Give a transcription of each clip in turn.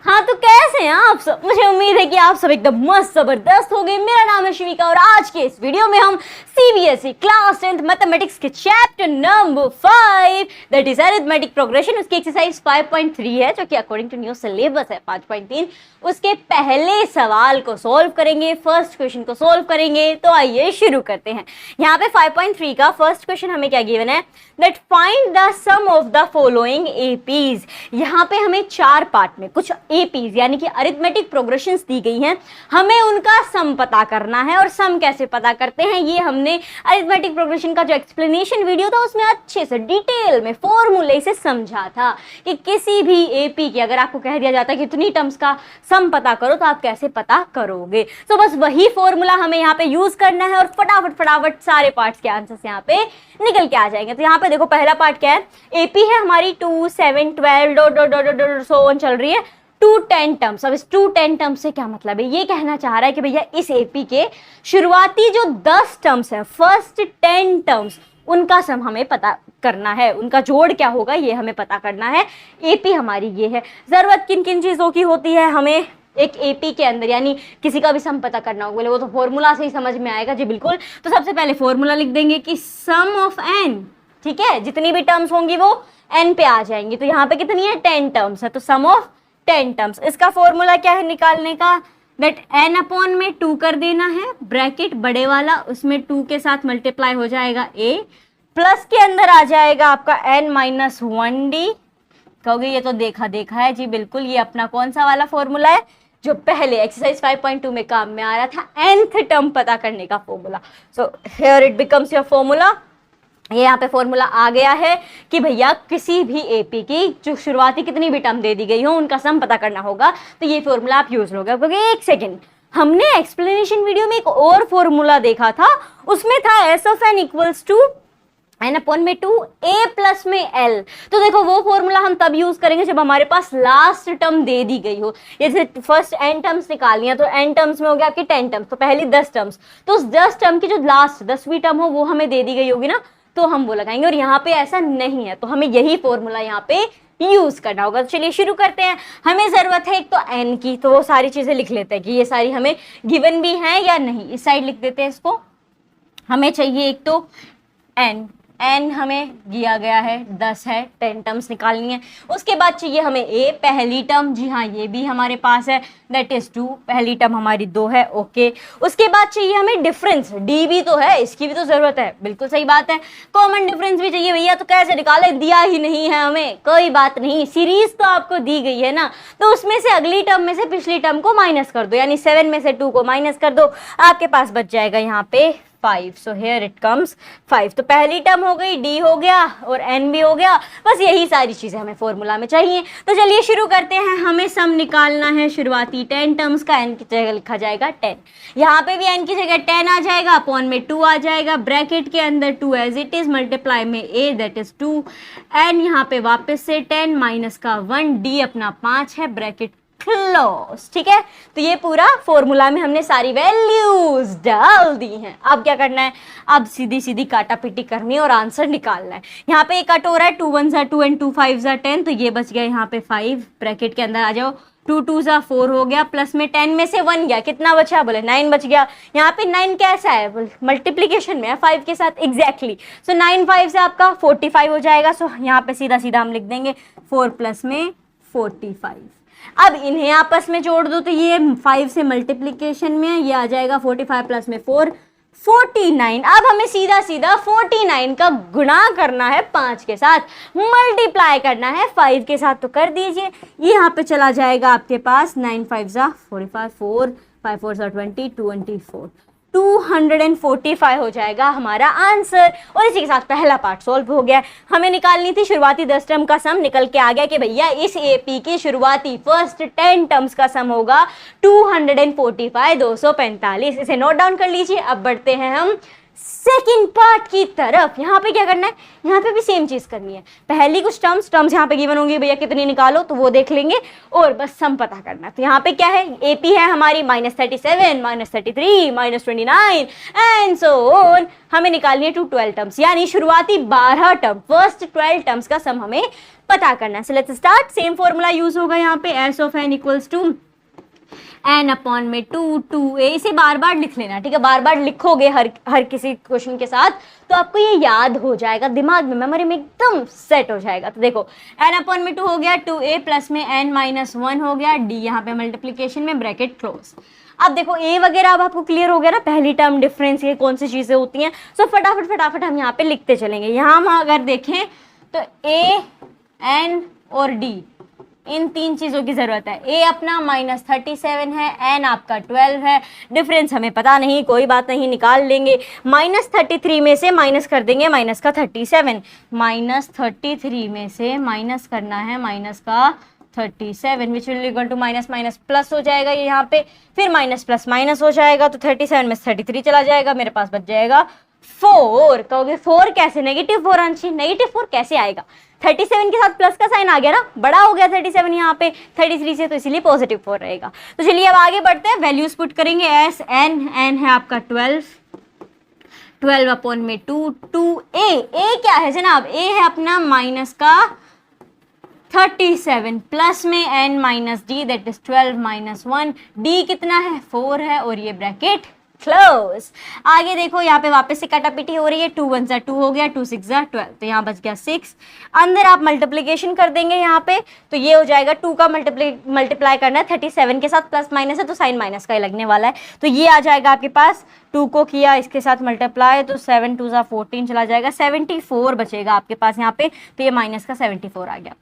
हाँ तो कैसे हैं आप सब? मुझे उम्मीद है कि आप सब एकदम मस्त जबरदस्त हो गए। मेरा नाम है शिविका और आज के इस वीडियो में हम सीबीएसई क्लास 10th मैथमेटिक्स के chapter number 5 that is arithmetic progression, उसकी एक्सरसाइज 5.3 है जो कि अकॉर्डिंग टू न्यू सिलेबस है 5.3। उसके पहले सवाल को सॉल्व करेंगे, फर्स्ट क्वेश्चन को सॉल्व करेंगे। तो आइए शुरू करते हैं। यहाँ पे 5.3 का फर्स्ट क्वेश्चन हमें क्या गिवन है, that find the sum of the following APs. यहाँ पे हमें 4 पार्ट में कुछ एपीज यानी कि अरिथमेटिक प्रोग्रेशंस दी गई हैं, हमें उनका सम पता करना है। और सम कैसे पता करते हैं ये हमने अरिथमेटिक प्रोग्रेशन का जो एक्सप्लेनेशन वीडियो था उसमें अच्छे से डिटेल में फॉर्मूले से समझा था कि किसी भी एपी की अगर आपको कह दिया जाता है कि इतनी टर्म्स का सम पता करो तो आप कैसे पता करोगे। तो बस वही फॉर्मूला हमें यहाँ पे यूज करना है और फटाफट सारे पार्ट्स के आंसर्स यहाँ पे निकल के आ जाएंगे। तो यहाँ पे देखो पहला पार्ट क्या है, एपी है हमारी 2, 7, 12 dot dot dot dot so on चल रही है 2, 10 टर्म्स। अब इस 2, 10 टर्म्स से क्या मतलब है, ये कहना चाह रहा है कि भैया इस एपी के शुरुआती जो 10 टर्म्स है, फर्स्ट 10 टर्म्स, उनका सम हमें पता करना है, उनका जोड़ क्या होगा ये हमें पता करना है। एपी हमारी ये है। जरूरत किन किन चीजों की होती है, हमें एक एपी के अंदर यानी किसी का भी सम पता करना होगा, बोले वो तो फॉर्मूला से ही समझ में आएगा जी बिल्कुल। तो सबसे पहले फॉर्मूला लिख देंगे कि सम ऑफ एन, ठीक है, जितनी भी टर्म्स होंगी वो एन पे आ जाएंगी। तो यहाँ पे कितनी है, 10 टर्म्स है, तो सम ऑफ 10 टर्म्स। इसका फॉर्मूला क्या है निकालने का, दैट एन अपॉन में 2 कर देना है, ब्रैकेट बड़े वाला, उसमें 2 के साथ मल्टीप्लाई हो जाएगा ए, प्लस के अंदर आ जाएगा आपका एन माइनस 1d। कहोगे ये तो देखा है जी बिल्कुल, ये अपना कौन सा वाला फॉर्मूला है जो पहले एक्सरसाइज 5.2 में काम में आ रहा था, nth टर्म पता करने का formula. So here it becomes your formula. ये यहाँ पे फॉर्मूला आ गया है कि भैया किसी भी एपी की जो शुरुआती कितनी भी टर्म दे दी गई हो उनका सम पता करना होगा। तो ये फॉर्मूला आप यूज लोगे। क्योंकि एक सेकेंड, हमने एक्सप्लेनेशन वीडियो में एक और फॉर्मूला देखा था, उसमें था S of n equals to n upon में 2 ए प्लस में एल। तो देखो वो फॉर्मूला हम तब यूज करेंगे जब हमारे पास लास्ट टर्म दे दी गई हो। जैसे फर्स्ट एन टर्म्स निकालनी है तो एन टर्म्स में हो गया आपकी 10 टर्म्स, तो पहली 10 टर्म्स, तो उस 10 टर्म की जो लास्ट 10वीं टर्म हो वो हमें दे दी गई होगी ना, तो हम वो लगाएंगे। और यहाँ पे ऐसा नहीं है, तो हमें यही फॉर्मूला यहाँ पे यूज करना होगा। तो चलिए शुरू करते हैं। हमें जरूरत है एक तो एन की, तो वो सारी चीजें लिख लेते हैं कि ये सारी हमें गिवन भी है या नहीं। इस साइड लिख देते हैं इसको। हमें चाहिए एक तो एन हमें दिया गया है 10 है, 10 टर्म्स निकालनी है। उसके बाद चाहिए हमें ए, पहली टर्म, जी हाँ ये भी हमारे पास है, दैट इज 2, पहली टर्म हमारी 2 है, ओके। उसके बाद चाहिए हमें डिफरेंस, डी भी तो है, इसकी भी तो जरूरत है, बिल्कुल सही बात है। कॉमन डिफरेंस भी चाहिए भैया, तो कैसे निकाले, दिया ही नहीं है हमें, कोई बात नहीं, सीरीज तो आपको दी गई है ना, तो उसमें से अगली टर्म में से पिछली टर्म को माइनस कर दो, यानी 7 में से 2 को माइनस कर दो, आपके पास बच जाएगा यहाँ पे 5। So here it comes 5। तो पहली टर्म हो गई, डी हो गया और एन भी हो गया। बस यही सारी चीजें हमें फॉर्मूला में चाहिए। तो चलिए शुरू करते हैं। हमें सम निकालना है शुरुआती 10 टर्म्स का, एन की जगह लिखा जाएगा 10। यहाँ पे भी एन की जगह 10 आ जाएगा, अपॉन में 2 आ जाएगा, ब्रैकेट के अंदर 2 एज इट इज, मल्टीप्लाई में ए दैट इज 2, एन यहाँ पे वापस से 10 माइनस का 1, डी अपना 5 है, ब्रैकेट क्लोज, ठीक है। तो ये पूरा फॉर्मूला में हमने सारी वैल्यूज डाल दी हैं। अब क्या करना है, अब सीधी सीधी काटा पीटी करनी है और आंसर निकालना है। यहाँ पे एक कट हो रहा है, 2 1 2 एंड 2 5 10, तो ये बच गया यहाँ पे 5, ब्रैकेट के अंदर आ जाओ, 2 2 4 हो गया, प्लस में 10 में से 1 गया, कितना बचा, बोले 9 बच गया। यहाँ पे 9 कैसा है, मल्टीप्लीकेशन में है 5 के साथ, एग्जैक्टली। सो 9 5 से आपका 45 हो जाएगा। सो यहाँ पे सीधा सीधा हम लिख देंगे 4 प्लस में 45। अब इन्हें आपस में जोड़ दो, तो ये 5 से मल्टीप्लीकेशन में है, ये आ जाएगा 45 प्लस में 4 49। अब हमें सीधा सीधा 49 का गुणा करना है 5 के साथ, मल्टीप्लाई करना है 5 के साथ, तो कर दीजिए। ये यहाँ पे चला जाएगा आपके पास 9 5 45, 4 5 4 20 24, 245 हो जाएगा हमारा आंसर। और इसी के साथ पहला पार्ट सॉल्व हो गया। हमें निकालनी थी शुरुआती 10 टर्म का सम, निकल के आ गया कि भैया इस एपी की शुरुआती फर्स्ट 10 टर्म्स का सम होगा 245 245। इसे नोट डाउन कर लीजिए। अब बढ़ते हैं हम सेकेंड पार्ट की तरफ। यहाँ पे क्या करना है, यहाँ पे भी सेम चीज करनी है। पहली कुछ टर्म्स यहाँ पे गिवन होंगी, भैया कितनी निकालो, तो वो देख लेंगे और बस सम पता करना है। तो यहाँ पे क्या है, एपी है हमारी -37, -33, -29 एंड सो ऑन। हमें निकालनी है 12 टर्म्स, यानी शुरुआती 12 टर्म, फर्स्ट 12 टर्म्स का सम हमें पता करना है। So let's start. Same formula use होगा यहाँ पे, S of n equals to n upon में 2a। इसे बार बार लिख लेना, ठीक है, बार बार लिखोगे हर किसी क्वेश्चन के साथ तो आपको ये याद हो जाएगा, दिमाग में, मेमोरी में एकदम सेट हो जाएगा। तो देखो n अपॉन में 2 हो गया, 2a प्लस में n-1 हो गया, d यहाँ पे मल्टीप्लीकेशन में ब्रैकेट क्लोज। अब देखो a वगैरह अब आपको क्लियर हो गया ना, पहली टर्म, डिफरेंस, ये कौन सी चीजें होती हैं। सो फटाफट हम यहाँ पे लिखते चलेंगे। यहाँ हम अगर देखें तो a, n और d, इन तीन चीजों की जरूरत है। a अपना -37 है, n आपका 12 है, डिफरेंस हमें पता नहीं, कोई बात नहीं, निकाल लेंगे। -33 में से माइनस कर देंगे माइनस का 37, -33 में से माइनस करना है माइनस का 37, which will equal to minus minus plus हो जाएगा ये यहाँ पे, फिर माइनस प्लस माइनस हो जाएगा, तो 37 में 33 चला जाएगा, मेरे पास बच जाएगा 4। कहोगे 4 कैसे, -4 आंशी, -4 कैसे आएगा, 37 के साथ प्लस का साइन आ गया ना, बड़ा हो गया 37 यहाँ पे 33 से, तो इसीलिए पॉजिटिव 4 रहेगा। तो चलिए अब आगे बढ़ते हैं, वैल्यूज पुट करेंगे। एस n है आपका 12 अपॉन में 2a क्या है जनाब, a है अपना माइनस का 37 प्लस में n-d दैट इज 12-1, d कितना है 4 है, और ये ब्रैकेट क्लोज। आगे देखो यहाँ पे वापस से कटापिटी हो रही है, 2 1 2 हो गया, 2 6 12, तो यहाँ बच गया 6। अंदर आप मल्टीप्लीकेशन कर देंगे यहाँ पे, तो ये हो जाएगा 2 का मल्टीप्लाई करना है 37 के साथ, प्लस माइनस है तो साइन माइनस का ही लगने वाला है, तो ये आ जाएगा आपके पास। 2 को किया इसके साथ मल्टीप्लाई, तो 7 2 14 चला जाएगा, 74 बचेगा आपके पास यहाँ पे, तो ये माइनस का 74 आ गया।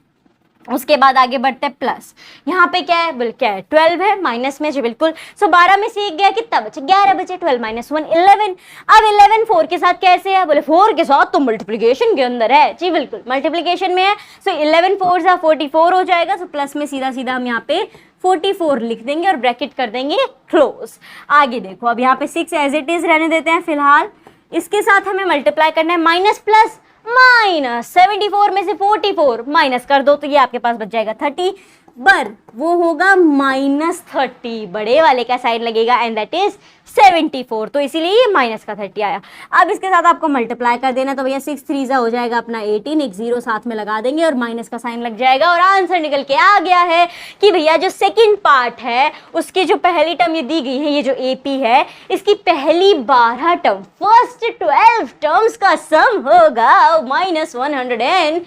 उसके बाद आगे बढ़ते हैं प्लस, यहाँ पे क्या है, बोल क्या है 12 है, माइनस में जी बिल्कुल। सो 12 में से 1 गया, कितना बचे 11 बचे, 12 - 1 11। अब 11 4 के साथ कैसे है, बोले 4 के साथ तो मल्टीप्लिकेशन के अंदर है, जी बिल्कुल मल्टीप्लिकेशन में है। सो 11 4 सा 44 हो जाएगा, सो प्लस में सीधा सीधा हम यहाँ पे 44 लिख देंगे और ब्रैकेट कर देंगे क्लोज। आगे देखो अब यहाँ पे 6 एज इट इज रहने देते हैं फिलहाल, इसके साथ हमें मल्टीप्लाई करना है माइनस प्लस, -74 में से 44 माइनस कर दो, तो ये आपके पास बच जाएगा 30, पर वो होगा -30, बड़े वाले का साइन लगेगा, एंड दैट इज 74, तो इसीलिए ये माइनस का 30 आया। अब इसके साथ आपको मल्टीप्लाई कर देना, तो भैया 6 3 हो जाएगा अपना 18, एक 0 साथ में लगा देंगे और माइनस का साइन लग जाएगा, और आंसर निकल के आ गया है कि भैया जो सेकंड पार्ट है उसकी जो पहली टर्म ये दी गई है, ये जो AP है, इसकी पहली 12 टर्म, फर्स्ट 12 टर्म्स का सम होगा -180।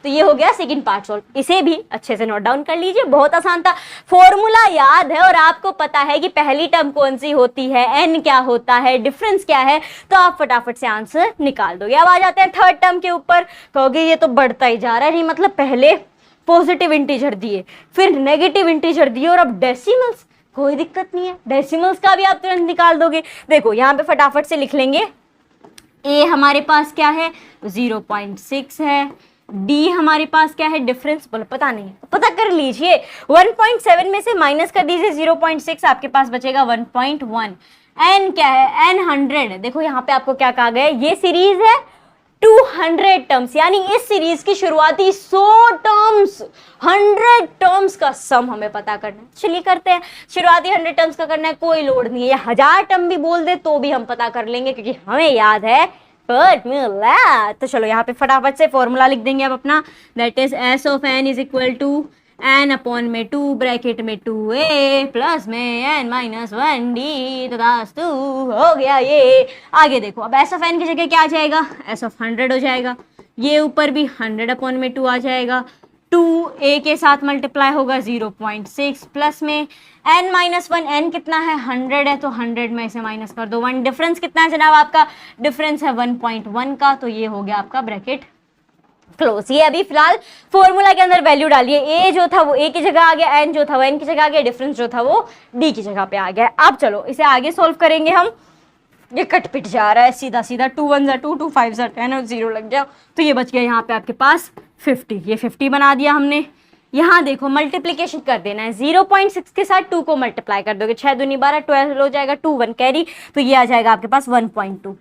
तो ये हो गया सेकंड पार्ट सॉल्व। इसे भी अच्छे से नोट डाउन कर लीजिए, बहुत आसान था, फॉर्मूला याद है और आपको पता है कि पहली टर्म कौन सी होती है, n क्या होता है, डिफरेंस क्या है, तो आप फटाफट से आंसर निकाल दोगे। अब आ जाते हैं थर्ड टर्म के ऊपर। कहोगे ये तो बढ़ता ही जा रहा है, नहीं मतलब पहले पॉजिटिव इंटीजर दिए, फिर नेगेटिव इंटीजर दिए, और अब डेसिमल्स, कोई दिक्कत नहीं है, डेसिमल्स का भी आप तुरंत निकाल दोगे। देखो यहाँ पे फटाफट से लिख लेंगे, a हमारे पास क्या है 0.6 है, d हमारे पास क्या है, डिफरेंस बोलो पता नहीं, पता कर लीजिए, 1.7 में से माइनस कर दीजिए 0.6, आपके पास बचेगा 1.1। n क्या है, n 100, देखो यहाँ पे आपको क्या कहा गया है, ये सीरीज है 200 टर्म्स, यानी इस सीरीज की शुरुआती 100 टर्म्स, 100 टर्म्स का सम हमें पता करना है। चलिए करते हैं, शुरुआती 100 टर्म्स का करना है, कोई लोड नहीं है, 1000 टर्म भी बोल दे तो भी हम पता कर लेंगे, क्योंकि हमें याद है फॉर्मूला। तो चलो यहाँ पे फटाफट से फॉर्मूला लिख देंगे अब अपना, that is S of n is equal to n upon में 2 ब्रैकेट में 2a प्लस में n-1d, तो 2 हो गया ये। आगे देखो अब s ऑफ n की जगह क्या आ जाएगा, s ऑफ 100 हो जाएगा, ये ऊपर भी 100 अपॉन में 2 आ जाएगा, 2a के साथ मल्टीप्लाई होगा 0.6 प्लस में n-1, n कितना है 100 है, तो 100 में से माइनस कर दो 1, डिफरेंस कितना है जनाब, आपका डिफरेंस है 1.1 का, तो ये हो गया आपका ब्रैकेट क्लोज। ये अभी फिलहाल फॉर्मूला के अंदर वैल्यू डालिए, a जो था वो a की जगह आ गया, n जो था वो n की जगह आ गया, डिफरेंस जो था वो d की जगह पे आ गया। अब चलो इसे आगे सॉल्व करेंगे हम, ये कट पिट जा रहा है सीधा सीधा, 2 1 2 2 5 10 और 0 लग गया, तो ये बच गया यहाँ पे आपके पास 50, ये 50 बना दिया हमने, यहाँ देखो मल्टीप्लीकेशन कर देना है, 0.6 के साथ 2 को मल्टीप्लाई कर दोगे, 6 दूनी 12, 12 हो जाएगा, 2 1 कैरी, तो ये आ जाएगा आपके पास 1.2।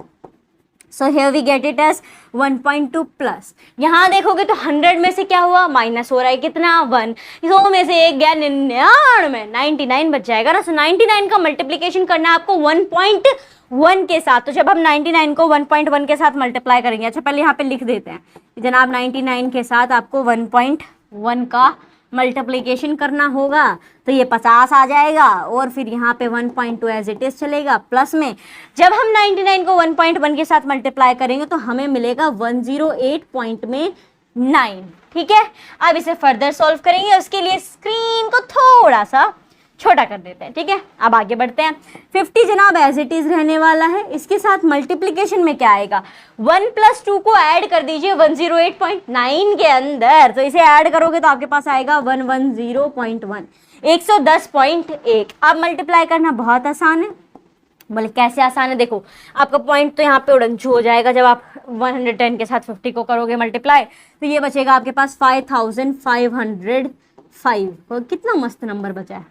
So here we get it as 1.2 plus. यहाँ देखोगे तो 100 में से क्या हुआ, माइनस हो रहा है कितना, 1, 100 में से 1 गया 99, 99 बच जाएगा ना। सो 99 का मल्टीप्लीकेशन करना है आपको 1.1 के साथ। तो जब हम 99 को 1.1 के साथ मल्टीप्लाई करेंगे, अच्छा पहले यहाँ पे लिख देते हैं जनाब 99 के साथ आपको 1.1 का मल्टीप्लिकेशन करना होगा, तो ये 50 आ जाएगा, और फिर यहाँ पे 1.2 एज इट इज चलेगा प्लस में। जब हम 99 को 1.1 के साथ मल्टीप्लाई करेंगे तो हमें मिलेगा 108.9। ठीक है, अब इसे फर्दर सॉल्व करेंगे, उसके लिए स्क्रीन को थोड़ा सा छोटा कर देते हैं। ठीक है, अब आगे बढ़ते हैं। 50 जनाब एज इट इज रहने वाला है, इसके साथ मल्टीप्लिकेशन में क्या आएगा, 1 + 2 को ऐड कर दीजिए 108.9 के अंदर, तो इसे ऐड करोगे तो आपके पास आएगा 110.1, 110.1। अब मल्टीप्लाई करना बहुत आसान है। बोले कैसे आसान है, देखो आपका पॉइंट तो यहाँ पे उड़नछू हो जाएगा जब आप 110 के साथ 50 को करोगे मल्टीप्लाई, तो ये बचेगा आपके पास 5505। कितना मस्त नंबर बचा है,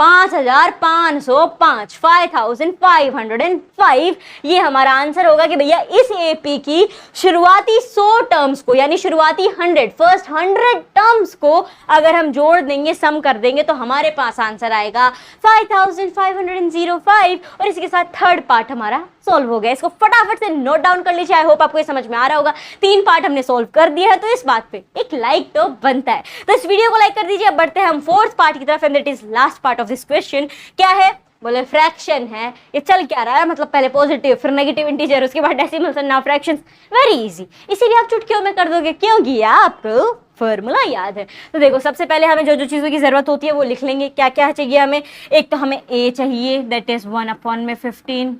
5505, 5505। ये हमारा आंसर होगा कि भैया इस एपी की शुरुआती 100 टर्म्स को, यानी शुरुआती 100 टर्म्स को अगर हम जोड़ देंगे, सम कर देंगे, तो हमारे पास आंसर आएगा 5505। और इसके साथ थर्ड पार्ट हमारा सॉल्व हो गया। इसको फटाफट से नोट डाउन कर लीजिए। आई होप आपको ये समझ में आ रहा होगा। 3 पार्ट हमने सॉल्व कर दिया है, तो इस बात पे एक लाइक तो बनता है, तो इस वीडियो को लाइक कर दीजिए। अब बढ़ते हैं हम 4th पार्ट की तरफ, and that is last part of this question. क्या है, बोले फ्रैक्शन है। ये चल क्या रहा है, मतलब पहले पॉजिटिव फिर नेगेटिव इंटीजर, उसके बाद decimals and now fractions. Very easy, इसीलिए आप चुटकियों में कर दोगे, क्योंकि आपको फॉर्मूला याद है। तो देखो सबसे पहले हमें जो जो चीज़ों की ज़रूरत होती है वो लिख लेंगे। क्या क्या चाहिए हमें, एक तो हमें a चाहिए, दैट इज 1/15।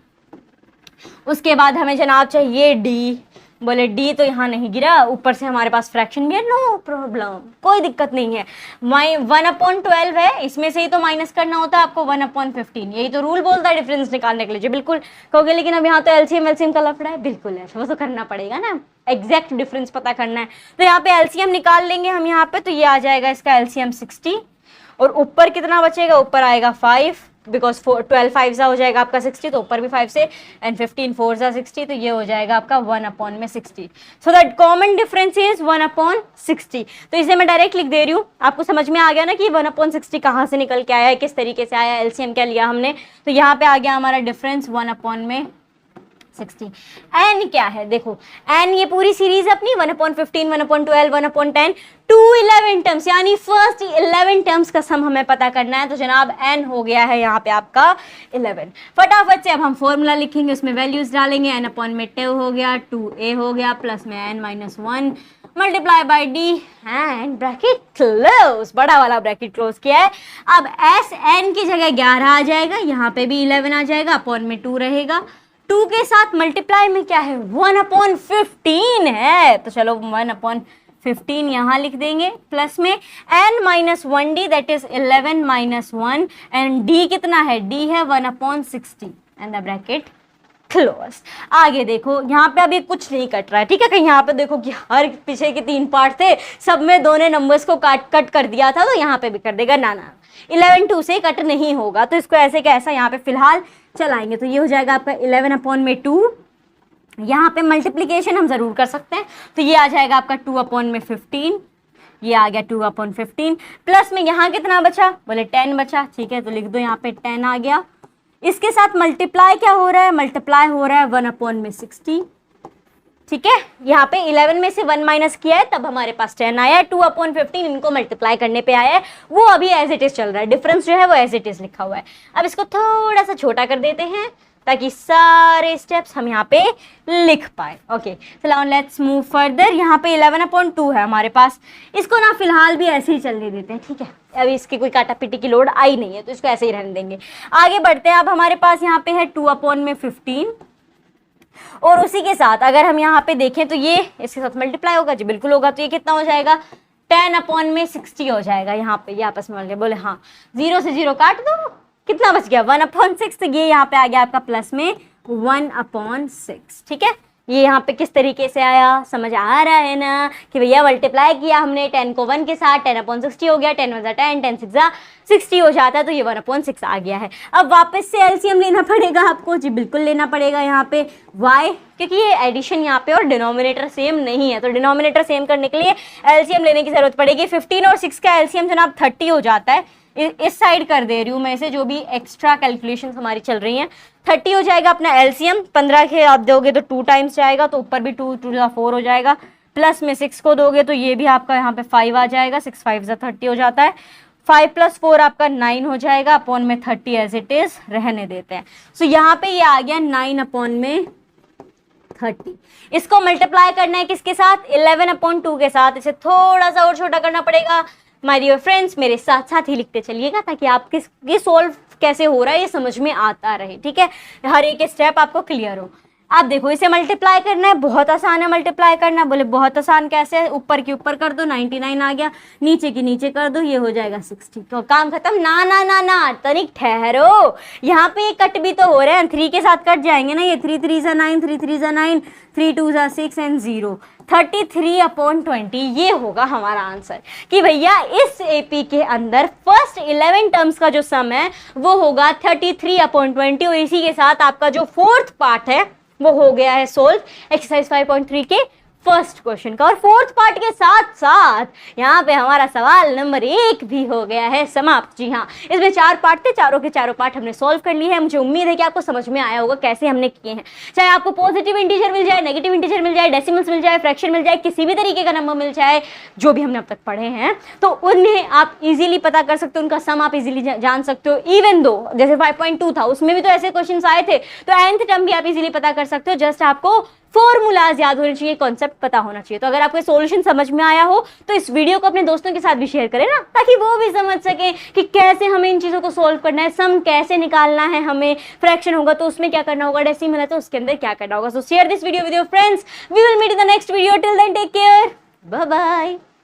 उसके बाद हमें जनाब चाहिए d। बोले d तो यहाँ नहीं गिरा, ऊपर से हमारे पास फ्रैक्शन भी है, नो प्रॉब्लम, कोई दिक्कत नहीं है। 1/12 है, इसमें से ही तो माइनस करना होता है आपको 1/15, यही तो रूल बोलता है डिफरेंस निकालने के लिए। बिल्कुल कहोगे लेकिन अब यहाँ तो एलसीएम का लफड़ा है, बिल्कुल है, वो तो करना पड़ेगा ना, एग्जैक्ट डिफरेंस पता करना है। तो यहाँ पे एलसीएम निकाल लेंगे हम यहाँ पे, तो ये आ जाएगा इसका एलसीएम 60, और ऊपर कितना बचेगा, ऊपर आएगा 5, बिकॉज 12 5 हो जाएगा आपका 60, तो ऊपर भी 5 से, एंड 15 4 60, तो ये हो जाएगा आपका 1/60। So that common difference is 1/60। तो इसे मैं डायरेक्ट लिख दे रही हूँ, आपको समझ में आ गया ना कि 1/60 कहाँ से निकल के आया है, किस तरीके से आया, एलसीएम क्या लिया हमने। तो यहाँ पे आ गया हमारा डिफरेंस 1/60। एन क्या है, देखो एन ये पूरी सीरीज अपनी 1/15, 1/12, 1/10 टू 11 टर्म्स, यानी फर्स्ट 11 टर्म्स का सम हमें पता करना है। तो जनाब एन हो गया है यहाँ पे आपका 11। फटाफट से अब हम फॉर्मूला लिखेंगे, उसमें वैल्यूज डालेंगे। n/2 हो गया, 2a हो गया, प्लस में n-1 multiply by D, and bracket close, बड़ा वाला ब्रैकेट क्लोज किया है। अब एस एन की जगह 11 आ जाएगा, यहाँ पे भी 11 आ जाएगा, अपॉन में 2 रहेगा। 2 के साथ मल्टीप्लाई में क्या है, 1/15 है, तो चलो 1/15 यहाँ लिख देंगे, प्लस में n-1d, that is 11 - 1, and d कितना है, d है 1/60, एंड द ब्रैकेट क्लोज। आगे देखो यहाँ पे अभी कुछ नहीं कट रहा है, ठीक है। कहीं यहाँ पे देखो कि हर पीछे के 3 पार्ट थे, सब में दोनों नंबर्स को कट कर दिया था, तो यहाँ पे भी कर देगा, ना 11 2 से कट नहीं होगा, तो इसको ऐसे कैसा यहाँ पे फिलहाल चलाएंगे। तो ये हो जाएगा आपका 11/2। यहाँ पे मल्टीप्लीकेशन हम जरूर कर सकते हैं, तो ये आ जाएगा आपका 2/15, ये आ गया 2/15, प्लस में यहाँ कितना बचा, बोले 10 बचा, ठीक है, तो लिख दो यहाँ पे 10 आ गया। इसके साथ मल्टीप्लाई क्या हो रहा है, मल्टीप्लाई हो रहा है 1/60, ठीक है। यहाँ पे 11 में से 1 माइनस किया है, तब हमारे पास 10 आया है। 2/15 इनको मल्टीप्लाई करने पे आया है, वो अभी एज इट इज चल रहा है, डिफरेंस जो है वो एज इट इज लिखा हुआ है। अब इसको थोड़ा सा छोटा कर देते हैं ताकि सारे स्टेप्स हम यहाँ पे लिख पाए। Okay, so now let's move further। यहाँ पे 11/2 है हमारे पास, इसको ना फिलहाल भी ऐसे ही चलने देते हैं, ठीक है। अभी इसकी कोई काटा पीटी की लोड आई नहीं है, तो इसको ऐसे ही रहने देंगे। आगे बढ़ते हैं। अब हमारे पास यहाँ पे है 2/15, और उसी के साथ अगर हम यहाँ पे देखें तो ये इसके साथ मल्टीप्लाई होगा जी, बिल्कुल होगा। तो ये कितना हो जाएगा, 10/60 हो जाएगा। यहाँ पे ये आपस में मिल गए, बोले हाँ 0 से 0 काट दो, कितना बच गया 1/6। ये यहाँ पे आ गया आपका प्लस में 1/6, ठीक है। ये यहाँ पे किस तरीके से आया, समझ आ रहा है ना कि भैया मल्टीप्लाई किया हमने 10 को 1 के साथ, 10/60 हो गया, 10 × 10, 10 × 6 60 हो जाता है, तो ये 1/6 आ गया है। अब वापस से एलसीएम लेना पड़ेगा आपको, जी बिल्कुल लेना पड़ेगा यहाँ पे y, क्योंकि ये एडिशन यहाँ पे और डिनोमिनेटर सेम नहीं है, तो डिनोमिनेटर सेम करने के लिए एलसीएम लेने की जरूरत पड़ेगी। 15 और 6 का एलसीएम जनाब 30 हो जाता है। इस साइड कर दे रही हूँ मैं इसे, जो भी एक्स्ट्रा कैलकुलेशन हमारी चल रही हैं। 30 हो जाएगा अपना एलसीएम, 15 के आप दोगे तो 2 टाइम्स जाएगा, तो ऊपर भी 2 2 4 हो जाएगा, प्लस में 6 को दोगे तो ये भी आपका यहाँ पे 5 आ जाएगा, 6 5 30 हो जाता है। 5 + 4 आपका 9 हो जाएगा, अपॉन में 30 एज इट इज रहने देते हैं। सो यहाँ पे ये आ गया 9/30। इसको मल्टीप्लाई करना है किसके साथ, 11/2 के साथ। इसे थोड़ा सा और छोटा करना पड़ेगा। माय डियर फ्रेंड्स, मेरे साथ साथ ही लिखते चलिएगा ताकि आप ये सोल्व कैसे हो रहा है ये समझ में आता रहे, ठीक है, हर एक स्टेप आपको क्लियर हो। आप देखो इसे मल्टीप्लाई करना है, बहुत आसान है मल्टीप्लाई करना। बोले बहुत आसान कैसे, ऊपर के ऊपर कर दो 99 आ गया, नीचे की नीचे कर दो, ये हो जाएगा 60, तो काम खत्म। ना ना ना ना तनिक ठहरो, यहाँ पे ये कट भी तो हो रहे हैं, 3 के साथ कट जाएंगे ना, ये 3 3 = 9, 3 3 = 9, 3 2 = 6 एंड 0, 33/20। ये होगा हमारा आंसर कि भैया इस एपी के अंदर फर्स्ट 11 टर्म्स का जो सम है वो होगा 33/20। और इसी के साथ आपका जो फोर्थ पार्ट है वो हो गया है सोल्व एक्सरसाइज 5.3 के फर्स्ट क्वेश्चन का। और फोर्थ पार्ट के साथ साथ यहाँ पे हमारा सवाल नंबर 1 भी हो गया है समाप्त। जी हाँ, इसमें 4 पार्ट थे, चारों के चारों पार्ट हमने सॉल्व कर लिए हैं। मुझे उम्मीद है कि आपको समझ में आया होगा कैसे हमने किए हैं। चाहे आपको पॉजिटिव इंटीजर मिल जाए, नेगेटिव इंटीजर मिल जाए, डेसिमल्स मिल जाए, फ्रैक्शन मिल जाए, किसी भी तरीके का नंबर मिल जाए, जो भी हमने अब तक पढ़े हैं, तो उन्हें आप इजीली पता कर सकते हो, उनका सम आप इजीली जान सकते हो। इवन दो जैसे 5.2 था, उसमें भी तो ऐसे क्वेश्चन आए थे, तो nth टर्म भी आप इजीली पता कर सकते हो। जस्ट आपको फॉर्मूलाज याद होने चाहिए, कॉन्सेप्ट पता होना चाहिए। तो अगर आपको सॉल्यूशन समझ में आया हो तो इस वीडियो को अपने दोस्तों के साथ भी शेयर करें ना, ताकि वो भी समझ सके कि कैसे हमें इन चीजों को सॉल्व करना है, सम कैसे निकालना है हमें, फ्रैक्शन होगा तो उसमें क्या करना होगा, डेसिमल है तो उसके अंदर क्या करना होगा। So share this video with your friends. We will meet in the next video. Till then take care, bye bye.